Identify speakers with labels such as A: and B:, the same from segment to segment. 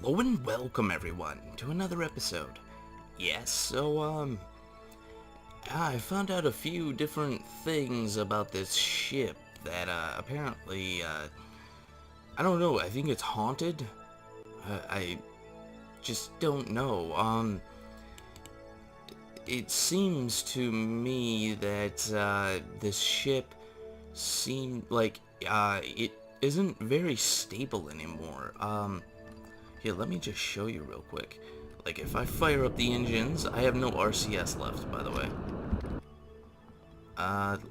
A: Hello and welcome everyone to another episode. Yes, so I found out a few different things about this ship that apparently I don't know, I think it's haunted. I just don't know. It seems to me that this ship seemed like it isn't very stable anymore. Here, let me just show you real quick. Like, if I fire up the engines, I have no RCS left, by the way.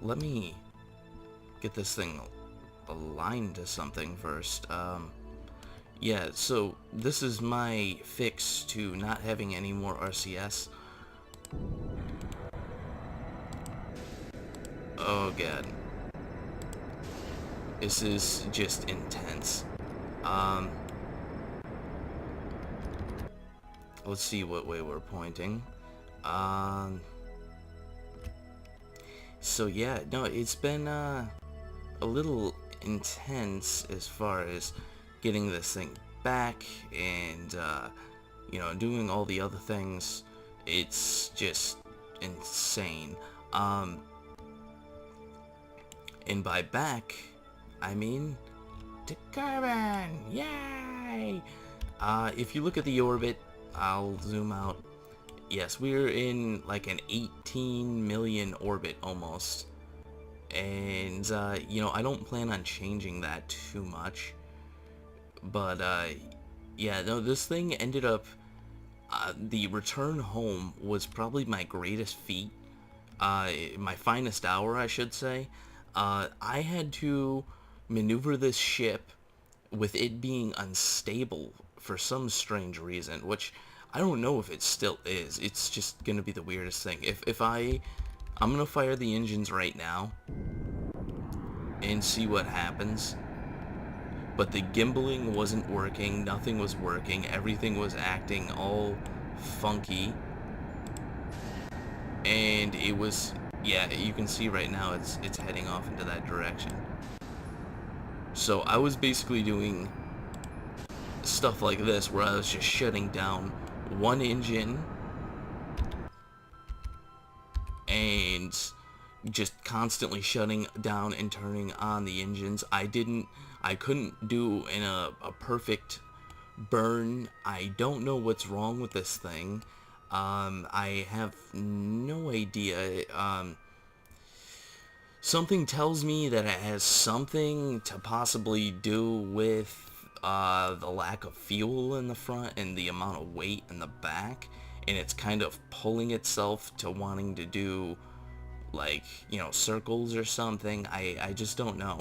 A: Let me get this thing aligned to something first. Yeah, so this is my fix to not having any more RCS. Oh god. This is just intense. Let's see what way we're pointing. So yeah, no, it's been a little intense as far as getting this thing back and you know, doing all the other things. It's just insane. And by back, I mean to Kerbin! Yay! If you look at the orbit, I'll zoom out. Yes, we're in like an 18 million orbit almost. And, you know, I don't plan on changing that too much. But, yeah, no, this thing ended up, the return home was probably my greatest feat. My finest hour, I should say. I had to maneuver this ship with it being unstable for some strange reason, which I don't know if it still is. It's just gonna be the weirdest thing. I'm gonna fire the engines right now and see what happens. But the gimbaling wasn't working, nothing was working, everything was acting all funky. And it was, yeah, you can see right now it's heading off into that direction. So I was basically doing stuff like this where I was just shutting down one engine and just constantly shutting down and turning on the engines. I couldn't do in a perfect burn. I don't know what's wrong with this thing. I have no idea. Something tells me that it has something to possibly do with the lack of fuel in the front and the amount of weight in the back, and it's kind of pulling itself to wanting to do, like, you know, circles or something. I just don't know.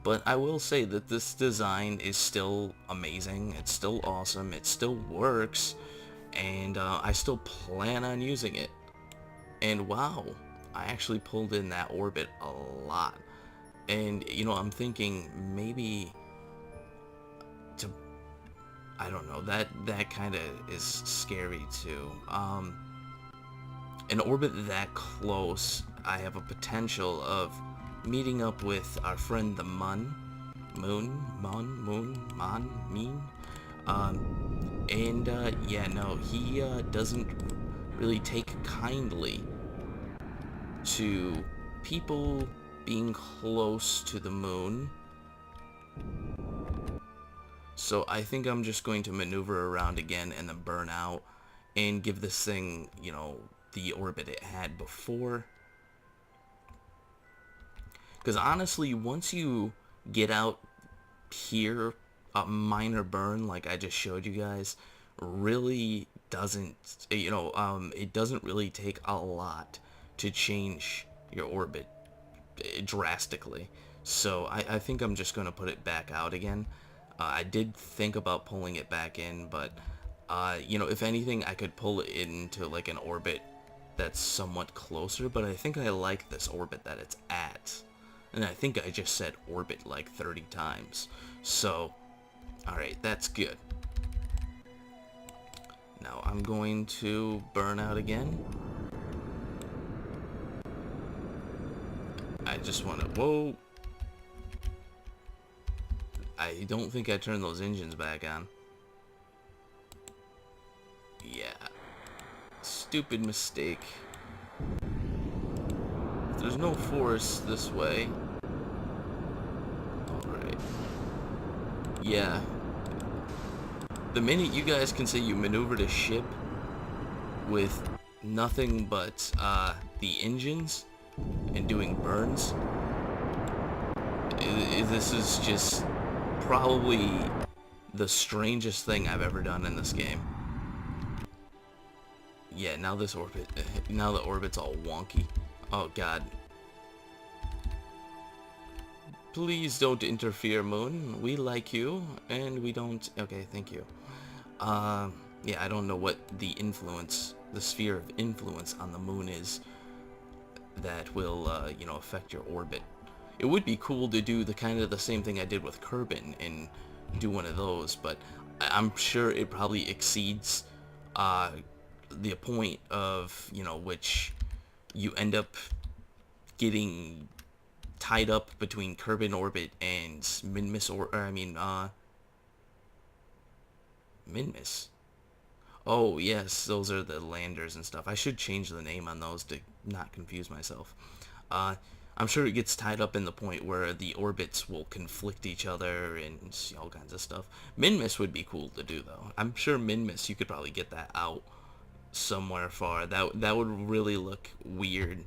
A: But I will say that this design is still amazing. It's still awesome. It still works, and I still plan on using it. And wow, I actually pulled in that orbit a lot. And, you know, I'm thinking maybe to, I don't know, that kind of is scary too. An orbit that close, I have a potential of meeting up with our friend the Moon, and yeah, no, he doesn't really take kindly to people being close to the moon. So I think I'm just going to maneuver around again and then burn out and give this thing, you know, the orbit it had before. Because honestly, once you get out here, a minor burn like I just showed you guys really doesn't, you know, it doesn't really take a lot to change your orbit drastically. So I think I'm just going to put it back out again. I did think about pulling it back in, but you know, if anything, I could pull it into like an orbit that's somewhat closer, but I think I like this orbit that it's at. And I think I just said orbit like 30 times. So, alright, that's good. Now I'm going to burn out again. I just want to, whoa. I don't think I turned those engines back on. Yeah. Stupid mistake. There's no force this way. Alright. Yeah. The minute you guys can say you maneuvered a ship with nothing but the engines and doing burns, this is just probably the strangest thing I've ever done in this game. Yeah, now this orbit, now the orbit's all wonky. Oh god. Please don't interfere, Moon. We like you, and we don't... Okay, thank you. Yeah, I don't know what the influence, the sphere of influence on the Moon is that will, you know, affect your orbit. It would be cool to do the kind of the same thing I did with Kerbin and do one of those, but I'm sure it probably exceeds the point of, you know, which you end up getting tied up between Kerbin orbit and Minmus, or I mean, Minmus. Oh, yes, those are the landers and stuff. I should change the name on those to not confuse myself. I'm sure it gets tied up in the point where the orbits will conflict each other and all kinds of stuff. Minmus would be cool to do, though. I'm sure Minmus, you could probably get that out somewhere far. That would really look weird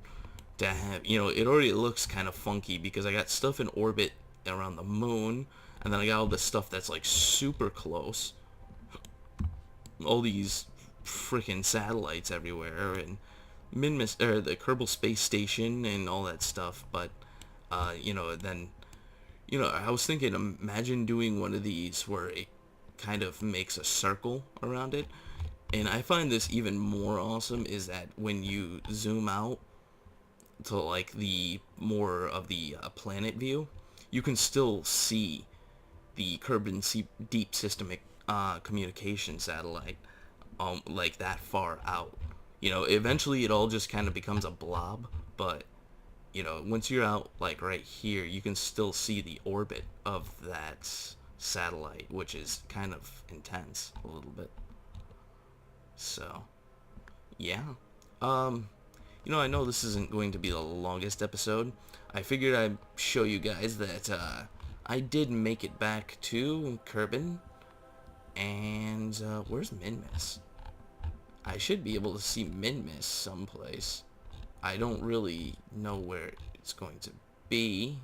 A: to have. You know, it already looks kind of funky because I got stuff in orbit around the moon, and then I got all this stuff that's like super close. All these freaking satellites everywhere, and Minmus, or the Kerbal Space Station and all that stuff. But you know, then, you know, I was thinking, imagine doing one of these where it kind of makes a circle around it. And I find this even more awesome is that when you zoom out to like the more of the planet view, you can still see the Kerbin Deep Systemic communication satellite, like that far out. You know, eventually it all just kind of becomes a blob, but you know, once you're out like right here, you can still see the orbit of that satellite, which is kind of intense a little bit. So, yeah. You know, I know this isn't going to be the longest episode. I figured I'd show you guys that I did make it back to Kerbin. And where's Minmus? I should be able to see Minmus someplace. I don't really know where it's going to be.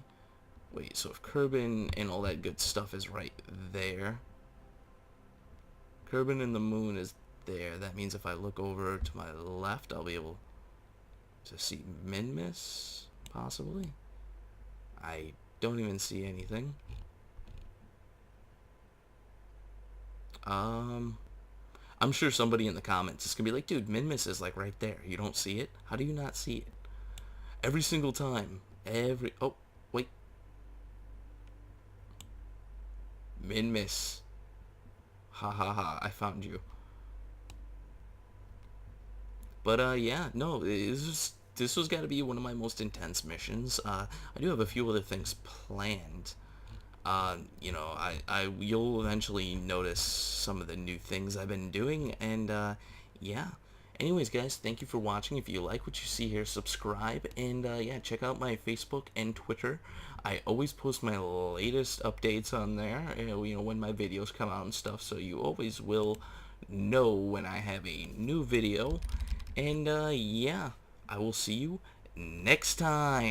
A: Wait, so if Kerbin and all that good stuff is right there, Kerbin and the moon is there. That means if I look over to my left, I'll be able to see Minmus, possibly. I don't even see anything. I'm sure somebody in the comments is gonna be like, dude, Minmus is like right there. You don't see it? How do you not see it? Every single time. Oh, wait. Minmus. Ha ha ha, I found you. But, yeah, no, this was gotta be one of my most intense missions. I do have a few other things planned. You know, you'll eventually notice some of the new things I've been doing, and, yeah. Anyways, guys, thank you for watching. If you like what you see here, subscribe, and, yeah, check out my Facebook and Twitter. I always post my latest updates on there, you know, when my videos come out and stuff, so you always will know when I have a new video. And, yeah, I will see you next time.